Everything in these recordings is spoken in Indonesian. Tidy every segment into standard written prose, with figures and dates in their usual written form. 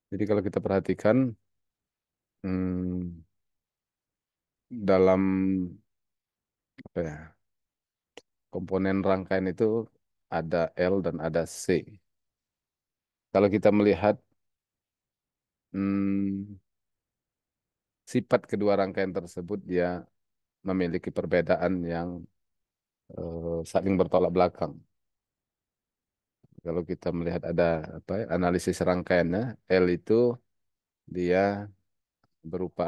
Jadi kalau kita perhatikan hmm, dalam apa ya, komponen rangkaian itu ada L dan ada C. Kalau kita melihat hmm, sifat kedua rangkaian tersebut, dia memiliki perbedaan yang saling bertolak belakang. Kalau kita melihat ada apa ya, analisis rangkaiannya, L itu dia berupa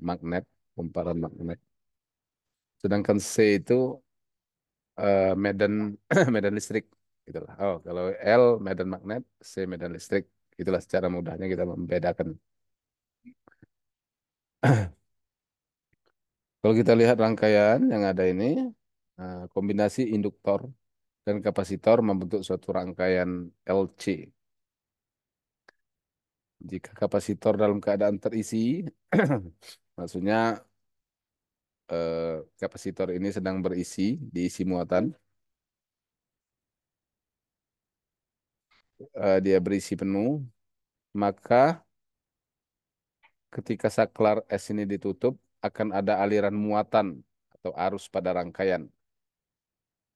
magnet, kumparan magnet. Sedangkan C itu medan medan listrik gitulah. Oh, kalau L medan magnet, C medan listrik. Itulah secara mudahnya kita membedakan. Kalau kita lihat rangkaian yang ada ini, kombinasi induktor dan kapasitor membentuk suatu rangkaian LC. Jika kapasitor dalam keadaan terisi, maksudnya kapasitor ini sedang diisi muatan, dia berisi penuh, maka ketika saklar es ini ditutup, akan ada aliran muatan atau arus pada rangkaian.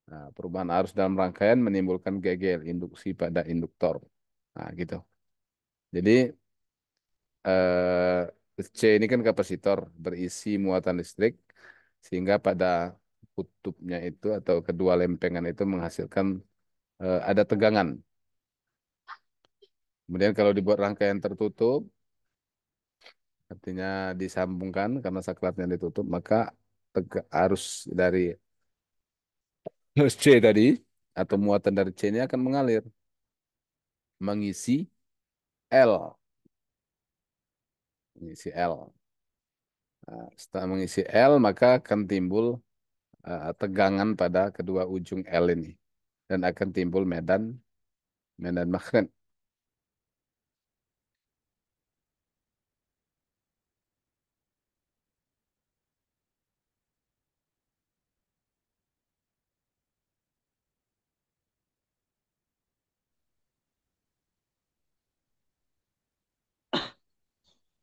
Nah, perubahan arus dalam rangkaian menimbulkan gegel, induksi pada induktor. Nah, gitu. Jadi, C ini kan kapasitor berisi muatan listrik, sehingga pada kutubnya itu atau kedua lempengan itu menghasilkan ada tegangan. Kemudian kalau dibuat rangkaian tertutup, artinya disambungkan karena saklarnya ditutup, maka arus dari arus C tadi atau muatan dari C ini akan mengalir mengisi L, mengisi L. Nah, setelah mengisi L, maka akan timbul tegangan pada kedua ujung L ini dan akan timbul medan medan magnet.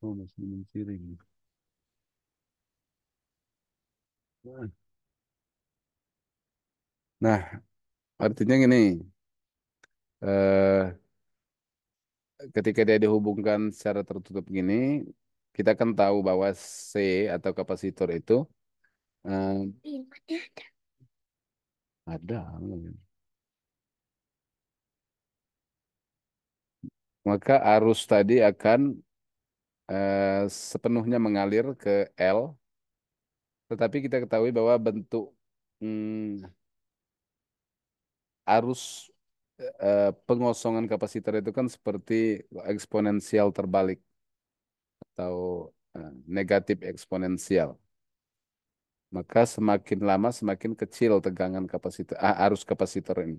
Oh, masih mengkiring. Nah, artinya gini, eh, ketika dia dihubungkan secara tertutup gini, kita kan tahu bahwa C atau kapasitor itu ada. Maka arus tadi akan sepenuhnya mengalir ke L, tetapi kita ketahui bahwa bentuk hmm, arus pengosongan kapasitor itu kan seperti eksponensial terbalik atau negatif eksponensial. Maka semakin lama semakin kecil tegangan kapasitor, arus kapasitor ini.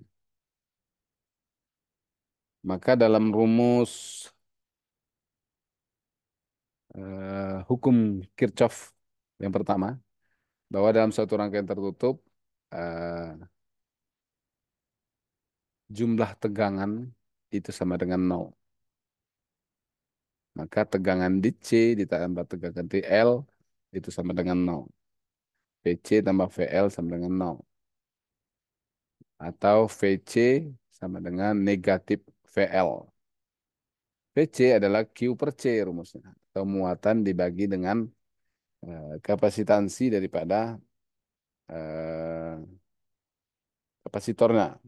Maka dalam rumus hukum Kirchhoff yang pertama, bahwa dalam suatu rangkaian tertutup, eh, jumlah tegangan itu sama dengan nol. Maka tegangan di C ditambah tegangan di L itu sama dengan nol. VC tambah VL sama dengan nol. Atau VC sama dengan negatif VL. VC adalah Q per C rumusnya. Atau muatan dibagi dengan kapasitansi daripada eh, kapasitornya.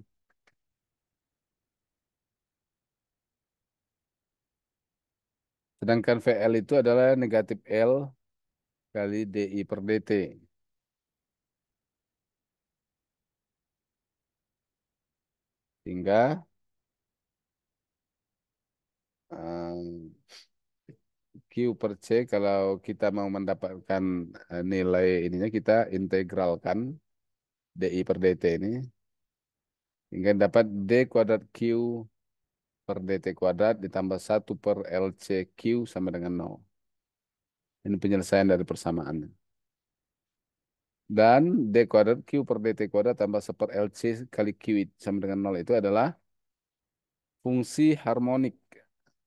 Sedangkan VL itu adalah negatif L kali DI per DT. Sehingga eh, Q per C kalau kita mau mendapatkan nilai ininya kita integralkan DI per DT ini hingga dapat D kuadrat Q per DT kuadrat ditambah 1 per LC Q sama dengan nol. Ini penyelesaian dari persamaannya. Dan D kuadrat Q per DT kuadrat tambah 1 per LC kali Q sama dengan nol itu adalah fungsi harmonik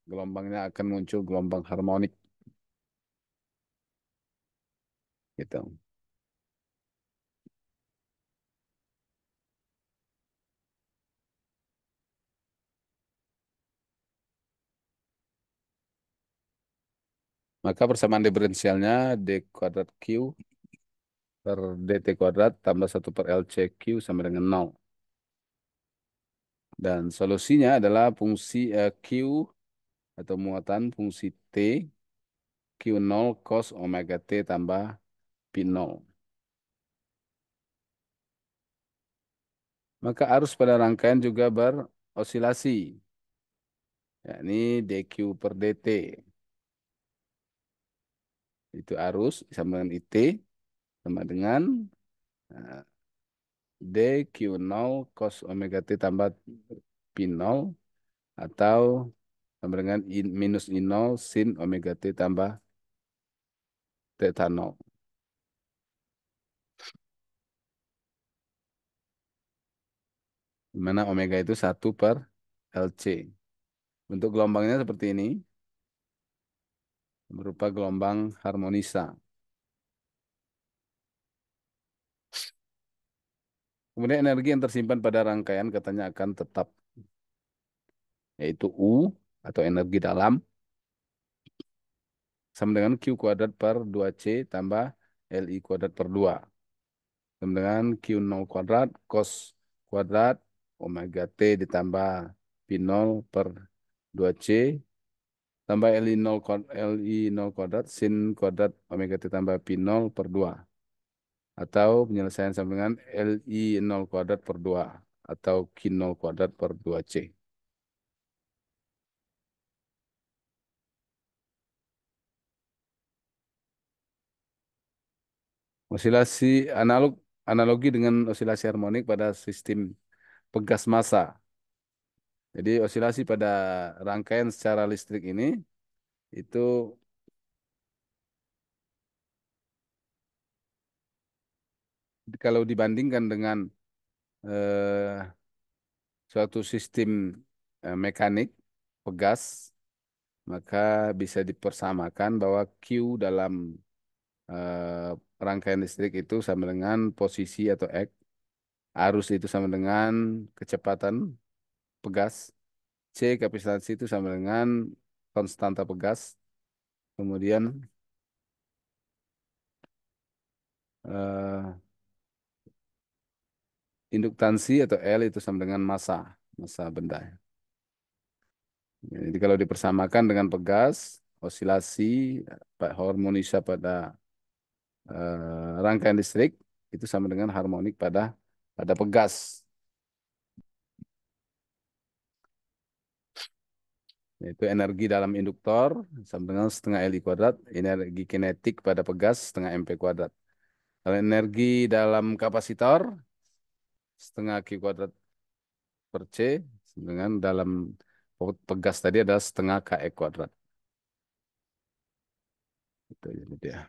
gelombangnya akan muncul gelombang harmonik gitu. Maka persamaan diferensialnya D kuadrat Q per DT kuadrat tambah 1 per LC Q sama dengan nol. Dan solusinya adalah fungsi Q atau muatan fungsi T Q0 cos omega T tambah pi nol. Maka arus pada rangkaian juga berosilasi, yakni dq per dt. Itu arus sama dengan IT sama dengan eh, dq0 cos omega T tambah pi nol atau sama dengan minus I0 sin omega T tambah theta nol. Di mana omega itu 1 per LC. Untuk gelombangnya seperti ini, berupa gelombang harmonisa. Kemudian energi yang tersimpan pada rangkaian katanya akan tetap, yaitu U atau energi dalam sama dengan Q kuadrat per 2C tambah LI kuadrat per 2. Sama dengan Q0 kuadrat cos kuadrat omega T ditambah P0 per 2C tambah LI 0 kuadrat sin kuadrat omega T tambah P0 per 2. Atau penyelesaian sama dengan LI 0 kuadrat per 2 atau Q0 kuadrat per 2C. Osilasi analogi dengan osilasi harmonik pada sistem pegas massa. Jadi osilasi pada rangkaian secara listrik ini itu kalau dibandingkan dengan eh, suatu sistem mekanik pegas, maka bisa dipersamakan bahwa Q dalam rangkaian listrik itu sama dengan posisi atau X, arus itu sama dengan kecepatan pegas, C kapasitansi itu sama dengan konstanta pegas, kemudian eh, induktansi atau L itu sama dengan massa benda. Jadi kalau dipersamakan dengan pegas, osilasi, harmonisa pada rangkaian listrik itu sama dengan harmonik pada pegas. Yaitu energi dalam induktor sama dengan setengah Li kuadrat, energi kinetik pada pegas setengah MP kuadrat. Kalau energi dalam kapasitor setengah Q kuadrat per C dengan dalam pegas tadi adalah setengah KE kuadrat. Itu jadi dia.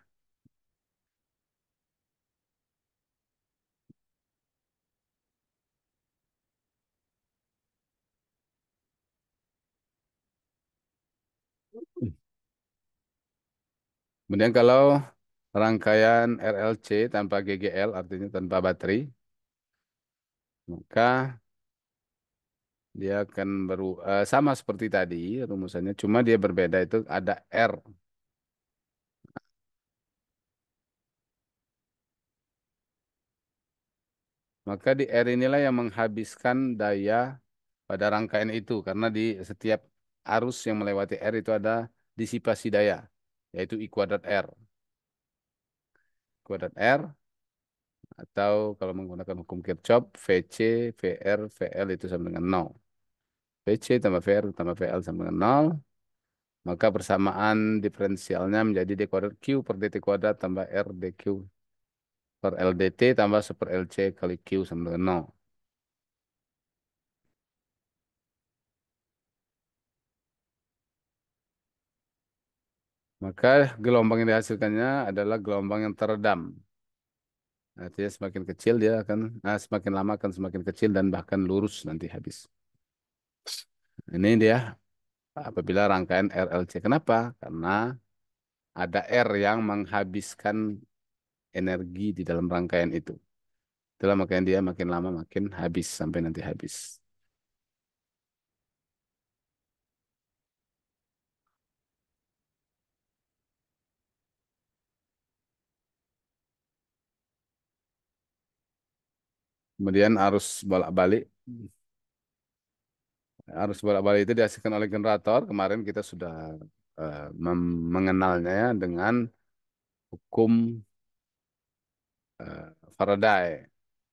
Kemudian kalau rangkaian RLC tanpa GGL artinya tanpa baterai, maka dia akan sama seperti tadi rumusannya, cuma dia berbeda itu ada R. Maka di R inilah yang menghabiskan daya pada rangkaian itu karena di setiap arus yang melewati R itu ada disipasi daya, yaitu I kuadrat R. Kuadrat R atau kalau menggunakan hukum Kirchhoff, VC, VR, VL itu sama dengan nol. VC tambah VR tambah VL sama dengan nol. Maka persamaan diferensialnya menjadi D kuadrat Q per DT kuadrat tambah R DQ per LDT tambah 1 LC kali Q sama dengan nol. Maka gelombang yang dihasilkannya adalah gelombang yang teredam. Artinya semakin kecil dia akan, semakin lama akan semakin kecil dan bahkan lurus nanti habis. Ini dia apabila rangkaian RLC. Kenapa? Karena ada R yang menghabiskan energi di dalam rangkaian itu. Itulah makanya dia makin lama makin habis sampai nanti habis. Kemudian arus bolak-balik itu dihasilkan oleh generator. Kemarin kita sudah mengenalnya dengan hukum Faraday.